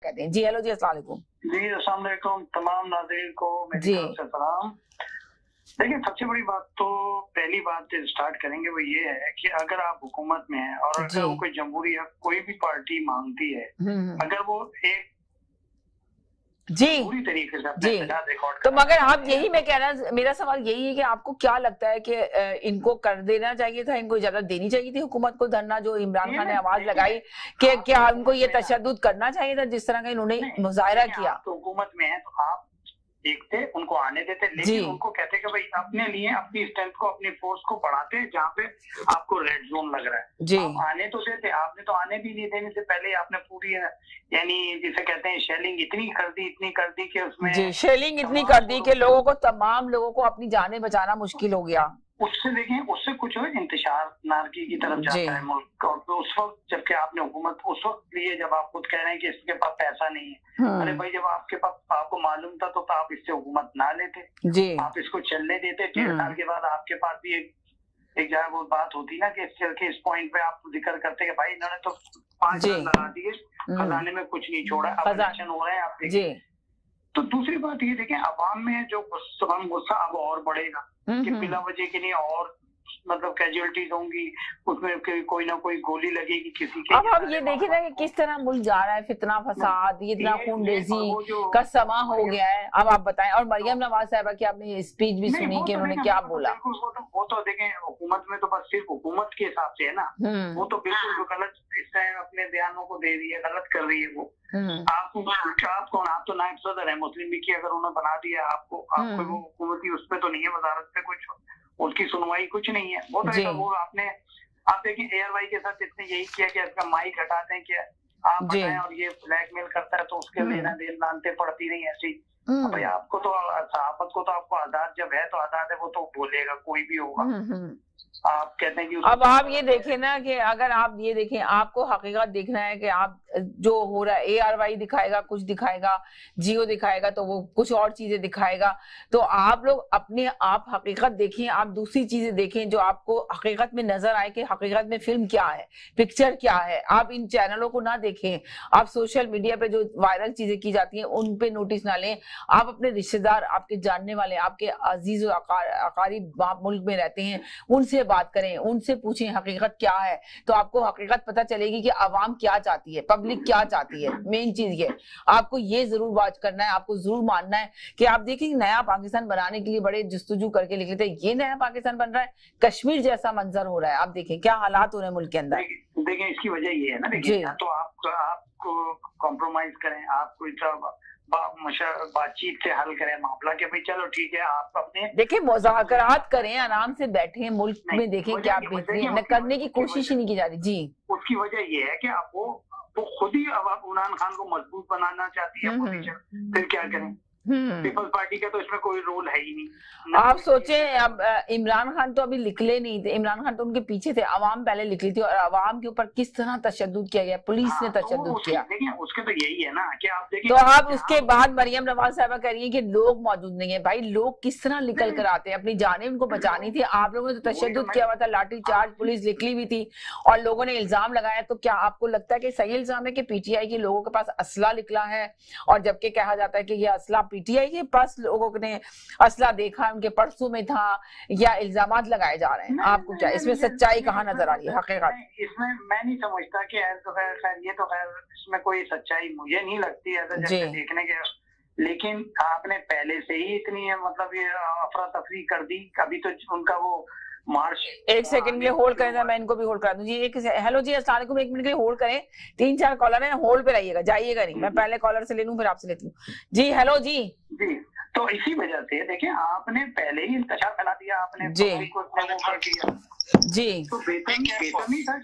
कहते हैं। जी हेलो जी, अस्सलाम वालेकुम। जी अस्सलाम वालेकुम, तमाम नाज़रीन को मेरी जी तरफ से सलाम। देखिए, सबसे बड़ी बात तो पहली बात स्टार्ट करेंगे वो ये है कि अगर आप हुकूमत में हैं और जी अगर वो कोई जमहूरी हक कोई भी पार्टी मांगती है, अगर वो एक जी पूरी तरीके से अपने जी इख्तियार रिकॉर्ड तो करना मगर आप चाहते हैं यही, मैं कहना, मेरा सवाल यही है कि आपको क्या लगता है कि इनको कर देना चाहिए था, इनको इजाजत देनी चाहिए थी हुकूमत को धरना जो इमरान ये खान ने ना आवाज देखिए, लगाई कि आप क्या तो उनको ये हुकूमत में ना तशद्दुद करना चाहिए था जिस तरह का इन्होंने नहीं मुजाहरा देखिए, किया। आप तो हुकूमत में हैं तो आप देखते उनको आने देते, जी लेकिन उनको कहते कि भाई अपने लिए अपनी स्ट्रेंथ को अपनी फोर्स को बढ़ाते जहाँ पे आपको रेड जोन लग रहा है जी आप आने तो देते। आपने तो आने भी नहीं देने से पहले आपने पूरी यानी जिसे कहते हैं शेलिंग इतनी कर दी कि उसमें जी शेलिंग इतनी तमाम कर दी कि तमाम लोगों को अपनी जानें बचाना मुश्किल हो गया। उससे देखें उससे कुछ हो इंतशार नारकी की तरफ जी जाता है मुल्क। और तो उस वक्त जबकि आपने हुकूमत उस वक्त लिए जब आप खुद कह रहे हैं कि इसके पास पैसा नहीं है, अरे भाई जब आपके पास आपको मालूम था तो आप इससे हुकूमत ना लेते, जी आप इसको चलने देते। 1.5 साल के बाद आपके पास भी एक जगह वो बात होती ना कि इस पॉइंट पे आप जिक्र करते कि भाई इन्होंने तो 5 जी साल लगा दिए, खजाने में कुछ नहीं छोड़ा, अब इलेक्शन हो रहे हैं आप देखिए। जी तो दूसरी बात ये देखें, अवाम में जो गुस्सा अब और बढ़ेगा कि बिना वजह के लिए और मतलब कैजुअलिटीज होंगी, उसमें कोई ना कोई गोली लगेगी किसी के। अब आप ये देखिए ना कि किस तरह मुल्क जा रहा है, फितना फसाद, ये इतना खूनरेजी का समा हो गया है। अब आप बताएं, और मरियम नवाज साहिबा की आपने स्पीच भी सुनी कि उन्होंने क्या बोला। वो तो देखें हुकूमत में तो बस सिर्फ हुकूमत के हिसाब से है ना, वो तो बिल्कुल गलत अपने बयानों को दे रही है, गलत कर रही है वो। आप कौन, आप तो नायब सदर है मुस्लिम लीग की, अगर उन्होंने बना दिया आपको वो हुकूमती उस पे तो नहीं है, वजारत पे कुछ उसकी सुनवाई कुछ नहीं है। वो तो वो आपने आप देखिए एयरवाई के साथ इसने यही किया कि इसका माइक हटा दें कि आप बताएं, और ये ब्लैकमेल करता है तो उसके लेना देन मानते पड़ती नहीं ऐसी। भाई आपको तो सहाफत को तो आपको आजाद जब है तो आजाद है, वो तो बोलेगा कोई भी होगा। आप कहते हैं कि अब आप ये देखें ना कि अगर आप ये देखें, आपको हकीकत देखना है कि आप जो हो रहा है, ARY दिखाएगा कुछ दिखाएगा, जियो दिखाएगा तो वो कुछ और चीजें दिखाएगा। तो आप लोग अपने आप हकीकत देखें, आप दूसरी चीजें देखें जो आपको हकीकत में नजर आए कि हकीकत में फिल्म क्या है, पिक्चर क्या है। आप इन चैनलों को ना देखें, आप सोशल मीडिया पे जो वायरल चीजें की जाती हैं उन पे नोटिस ना लें। आप अपने रिश्तेदार, आपके जानने वाले, आपके अजीज अकारीब मुल्क में रहते हैं, उनसे बात करें, उनसे पूछें हकीकत क्या है, तो आपको हकीकत पता चलेगी कि आवाम क्या चाहती है, पब्लिक क्या चाहती है। मेन चीज ये आपको ये जरूर बात करना है, आपको जरूर मानना है कि आप देखिए नया पाकिस्तान बनाने के लिए बड़े जस्तुजू करके लिख लेते हैं, ये नया पाकिस्तान बन रहा है, कश्मीर जैसा मंजर हो रहा है। आप देखें क्या हालात हो रहे हैं मुल्क के अंदर। देखिए इसकी वजह ये है ना, देखिए तो आपको कॉम्प्रोमाइज करें, आप कोई बातचीत से हल करें मामला कि भाई चलो ठीक है आप अपने देखिए मुज़ाकरात करें, आराम से बैठे मुल्क में देखें क्या बेहतरी है, करने की कोशिश ही नहीं की जा रही। जी उसकी वजह ये है कि आप वो खुद ही अब इमरान खान को मजबूत बनाना चाहती है पोजीशन, फिर क्या करें। पीपल्स पार्टी का तो इसमें कोई रोल है ही नहीं। आप सोचे अब इमरान खान तो अभी निकले नहीं थे, इमरान खान तो उनके पीछे थे, अवाम पहले निकली थी, और अवाम के ऊपर किस तरह तशद्दुद किया गया, पुलिस ने तशद्दुद किया। देखिए उसके तो यही है ना कि आप देखिए, तो आप उसके बाद मरियम नवाज साहिबा कह रही है कि लोग मौजूद नहीं है। भाई लोग किस तरह निकल कर आते हैं, अपनी जानें उनको बचानी थी। आप लोगों ने तो तशद्दुद किया हुआ था, लाठी चार्ज, पुलिस निकली हुई थी और लोगों ने इल्जाम लगाया। तो क्या आपको लगता है कि सही इल्जाम है कि PTI के लोगों के पास असला निकला है, और जबकि कहा जाता है कि ये असला PTI के पास लोगों ने असला देखा, उनके पर्सों में था, या इल्जामात लगाए जा रहे हैं? आपको क्या इसमें सच्चाई कहाँ नजर आ रही है, हकीकत? इसमें मैं नहीं समझता कि खैर ये तो खैर इसमें कोई सच्चाई मुझे नहीं लगती है देखने के। लेकिन आपने पहले से ही इतनी मतलब ये अफरा तफरी कर दी, कभी तो उनका वो मार्च। एक सेकंड के लिए होल्ड करें, मैं इनको भी होल्ड करा दूं। जी एक हेलो जी, अस्सलाम वालेकुम, 1 मिनट के लिए होल्ड करें। 3-4 कॉलर हैं, होल्ड पे रहिएगा, जाइएगा नहीं। मैं पहले कॉलर से ले लूं फिर आपसे लेती हूँ। जी हेलो जी। जी तो इसी वजह से देखिए आपने पहले ही इंतजार फैला दिया, आपने जी को कर दिया। जी तो बेहतर नहीं था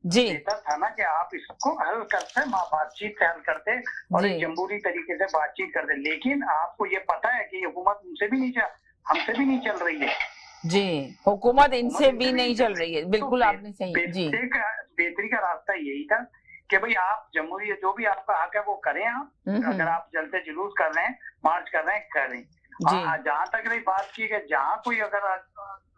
जी, बेहतर था ना कि आप इसको हल करते, बातचीत से हल करते और एक जमहूरी तरीके से बातचीत करते। लेकिन आपको ये पता है कि हुकूमत हमसे भी नहीं चल रही है। जी हुकूमत इनसे भी नहीं चल रही है, बिल्कुल आपने सही। जी बेहतरी का रास्ता यही था कि भाई आप जमहूरी जो भी आपका हक है वो करें। आप अगर आप जलते जुलूस कर रहे हैं, मार्च कर रहे हैं, करें। जहां तक रही बात की कि जहां कोई अगर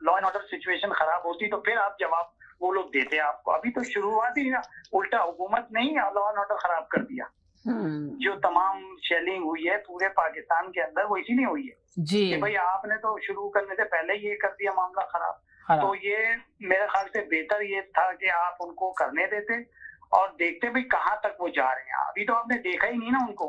लॉ एंड ऑर्डर सिचुएशन खराब होती तो फिर आप जवाब वो लोग देते हैं आपको। अभी तो शुरुआत ही ना, उल्टा हुकूमत नहीं लॉ एंड ऑर्डर खराब कर दिया। जो तमाम शेलिंग हुई है पूरे पाकिस्तान के अंदर वो इसीलिए हुई है जी कि भाई आपने तो शुरू करने से पहले ये कर दिया मामला खराब। तो ये मेरे ख्याल से बेहतर ये था कि आप उनको करने देते और देखते भाई कहाँ तक वो जा रहे हैं। अभी तो आपने देखा ही नहीं ना उनको,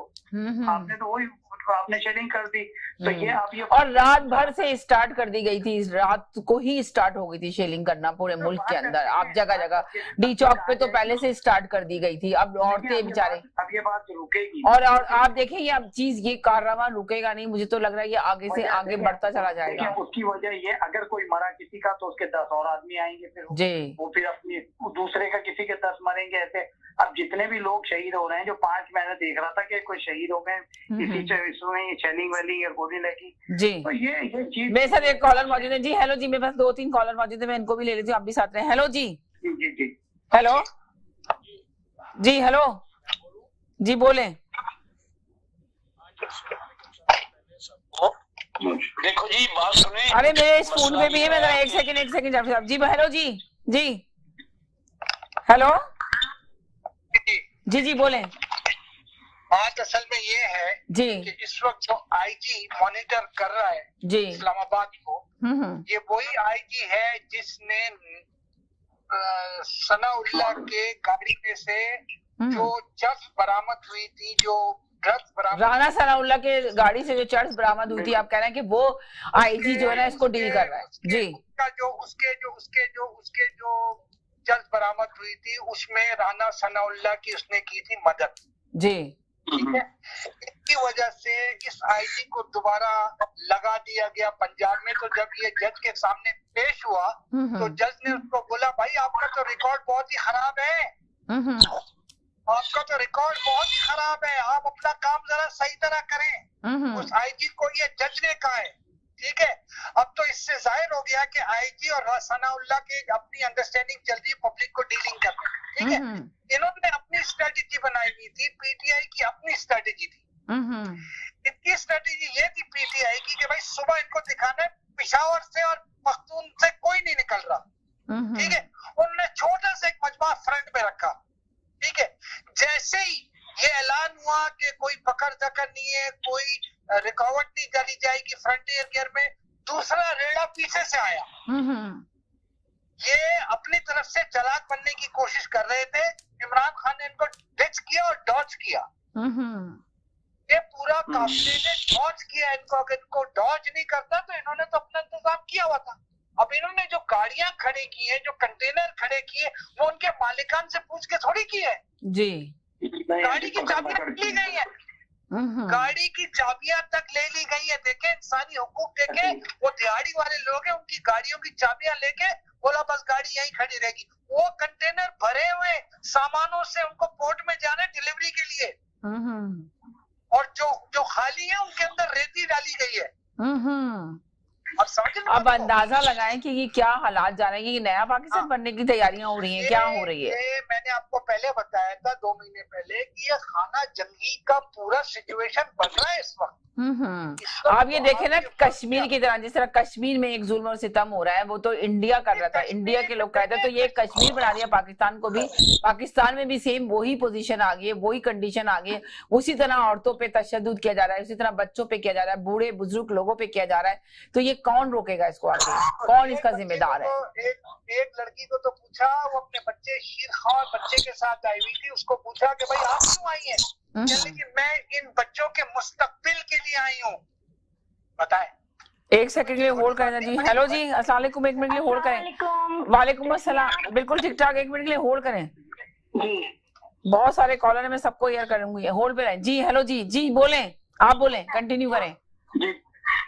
आपने तो वही आपने शेडिंग कर दी। तो ये आप ये और रात भर से स्टार्ट कर दी गई थी, रात को ही स्टार्ट हो गई थी शेलिंग करना पूरे मुल्क के अंदर। आप जगह जगह डी चौक पे तो पहले से स्टार्ट कर दी गई थी। अब औरतें बेचारे, अब ये बात रुकेगी और आप देखें ये अब चीज, ये कारनामा रुकेगा नहीं। मुझे तो लग रहा है ये आगे से आगे बढ़ता चला जाएगा। उसकी वजह ये, अगर कोई मरा किसी का तो उसके 10 और आदमी आएंगे, फिर वो फिर अपनी दूसरे का किसी के 10 मरेंगे। ऐसे अब जितने भी लोग शहीद हो रहे हैं, जो 5 महीने देख रहा था कि कोई शहीद हो गए इसी शेलिंग वेलिंग या गोली लगी जी। तो ये चीज मेरे साथ एक कॉलर मौजूद है जी। हेलो जी, मेरे पास 2-3 कॉलर मौजूद है, मैं इनको भी ले लेती हूँ, आप भी साथ रहे। हेलो जी। जी जी हेलो जी। हेलो जी, बोले। देखो जी, बात सुने। अरे मेरे इस फोन पे भी है, मैं जरा एक सेकंड साहब जी। हेलो जी। जी हेलो जी बोले। बात असल में ये है जी कि इस वक्त जो आईजी मॉनिटर कर रहा है जी इस्लामाबाद को, ये वही आईजी है जिसने सनाउल्लाह के गाड़ी में से जो चर्च बरामद हुई थी, जो ड्रग्स बरामद, राना सनाउल्लाह के गाड़ी से जो चर्च बरामद हुई थी, आप कह रहे हैं कि वो आईजी जो है ना इसको डील कर रहा है जी। उसके जो चर्च बरामद हुई थी उसमें राना सनाउल्लाह की उसने की थी मदद जी। ठीक है, इसकी वजह से इस आईजी को दोबारा लगा दिया गया पंजाब में। तो जब ये जज के सामने पेश हुआ तो जज ने उसको बोला, भाई आपका तो रिकॉर्ड बहुत ही खराब है, आपका तो रिकॉर्ड बहुत ही खराब है, आप अपना काम जरा सही तरह करें। उस आईजी को ये जज ने कहा है, ठीक है। अब तो इससे जाहिर हो गया कि आईजी और सनाउल्लाह की अपनी अंडरस्टैंडिंग चल रही है पब्लिक को डीलिंग करने, ठीक है। इन्होंने अपनी स्ट्रेटेजी बनाई हुई थी, पीटीआई की अपनी स्ट्रेटेजी थी। इनकी स्ट्रेटेजी ये थी पीटीआई की कि भाई सुबह इनको दिखाना है पिशावर से और पख्तून से कोई नहीं निकल रहा, ठीक है। उन्होंने छोटा सा एक मजमा फ्रंट में रखा, ठीक है। जैसे ही ये ऐलान हुआ कि कोई पकड़ दकड़ नहीं है, कोई रिकॉर्ड नहीं करी जाएगी फ्रंटियर गियर में, दूसरा रेड़ा पीछे से आया। ये अपनी तरफ से चालाक बनने की कोशिश कर रहे थे। इमरान खान ने इनको डिच किया और डॉज किया। ये पूरा काफिले ने डॉज किया इनको। अगर इनको डॉज नहीं करता तो इन्होंने तो अपना इंतजाम किया हुआ था। अब इन्होंने जो गाड़ियां खड़ी की है, जो कंटेनर खड़े किए, वो उनके मालिकान से पूछ के थोड़ी की है जी। गाड़ी की चाबियां ली गई है, गाड़ी की चाबियां तक ले ली गई है। देखे इंसानी हुकूक, देखे वो दिहाड़ी वाले लोग हैं, उनकी गाड़ियों की चाबियां लेके बोला बस गाड़ी यहीं खड़ी रहेगी। वो कंटेनर भरे हुए सामानों से उनको पोर्ट में जाना है डिलीवरी के लिए, और जो खाली है उनके अंदर रेती डाली गई है। अब अंदाजा लगाएं कि ये क्या हालात जा रहे हैं, ये नया पाकिस्तान बनने की तैयारियां हो रही हैं, क्या हो रही है। मैंने आपको पहले बताया था 2 महीने पहले कि ये खाना जंगी का पूरा सिचुएशन बन रहा है इस वक्त। आप ये देखें ना, कश्मीर की तरह, जिस तरह कश्मीर में एक जुल्म और सितम हो रहा है, वो तो इंडिया कर रहा था, इंडिया के लोग कहते हैं, तो ये कश्मीर बना दिया पाकिस्तान को भी। पाकिस्तान में भी सेम वही पोजीशन आ गई है, वही कंडीशन आ गई है। उसी तरह औरतों पे तशद्दुद किया जा रहा है, उसी तरह बच्चों पे किया जा रहा है, बूढ़े बुजुर्ग लोगों पे किया जा रहा है। तो ये कौन रोकेगा इसको आगे, कौन इसका जिम्मेदार है। एक लड़की को तो पूछा, वो अपने बच्चे शीर खां बच्चे के साथ आई हुई थी, उसको पूछा कि भाई आप क्यों आई हैं? कि मैं इन बच्चों के मुस्तकबिल के लिए आई हूँ। बताएं। एक सेकंड के लिए होल्ड करें जी। हेलो जी, अस्सलाम वालेकुम, 1 मिनट के लिए होल्ड करें। वालेकुम अस्सलाम, बिल्कुल ठीक ठाक, 1 मिनट के लिए होल्ड करें। बहुत सारे कॉलर है, मैं सबको एयर करूंगी, होल्ड पे रहें जी। हेलो जी, जी बोलें, आप बोलें, कंटिन्यू करें।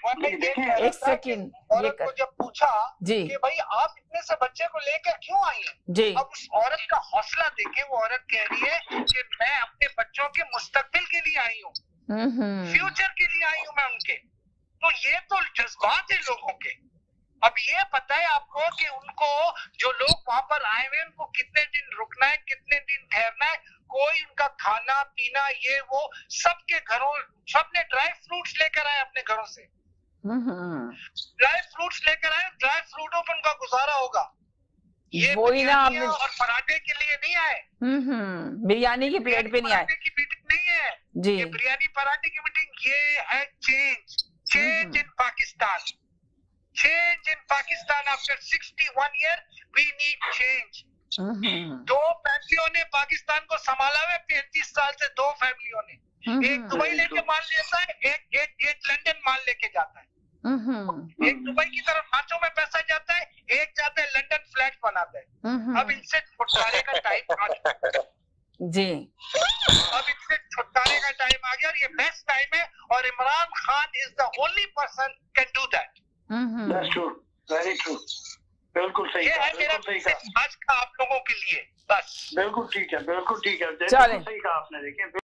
एक सेकंड, ये को जब पूछा जी कि भाई आप इतने से बच्चे को लेकर क्यों आई हैं जी, अब उस औरत का हौसला देखे, वो औरत कह रही है कि मैं अपने बच्चों के मुस्तकबिल के लिए आई हूँ, फ्यूचर के लिए आई हूँ मैं उनके। तो ये तो जज्बात है लोगों के। अब ये पता है आपको कि उनको, जो लोग वहां पर आए हुए, उनको कितने दिन रुकना है, कितने दिन ठहरना है, कोई उनका खाना पीना ये वो सबके घरों, सबने ड्राई फ्रूट्स लेकर आए अपने घरों से, ड्राई फ्रूट्स लेकर आए, ड्राई फ्रूटों पर उनका गुजारा होगा। ये वही ना, आपने और पराठे के लिए नहीं आए, बिरयानी की प्लेट पे नहीं आए। की प्लेट नहीं है, ये बिरयानी पराठे की मीटिंग, ये है change in Pakistan, change in Pakistan after 61 year we need change. 2 फैमिलियों ने पाकिस्तान को संभाला है 35 साल से, 2 फैमिलियों ने, एक दुबई लेके माल लेता है, एक लंदन माल लेके जाता है, एक दुबई की तरफ हाथों में पैसा जाता है, एक जाता है लंदन फ्लैट बनाता है। अब इनसे छुटकारे का टाइम आ गया जी, अब इनसे छुटकारे का टाइम आ गया और ये बेस्ट टाइम है, और Imran Khan is the only person can do that. That's true, very true, बिल्कुल सही, ये है मेरा आज का आप लोगों के लिए, बस बिल्कुल ठीक है, बिल्कुल ठीक है, चलें। सही कहा आपने, देखिए।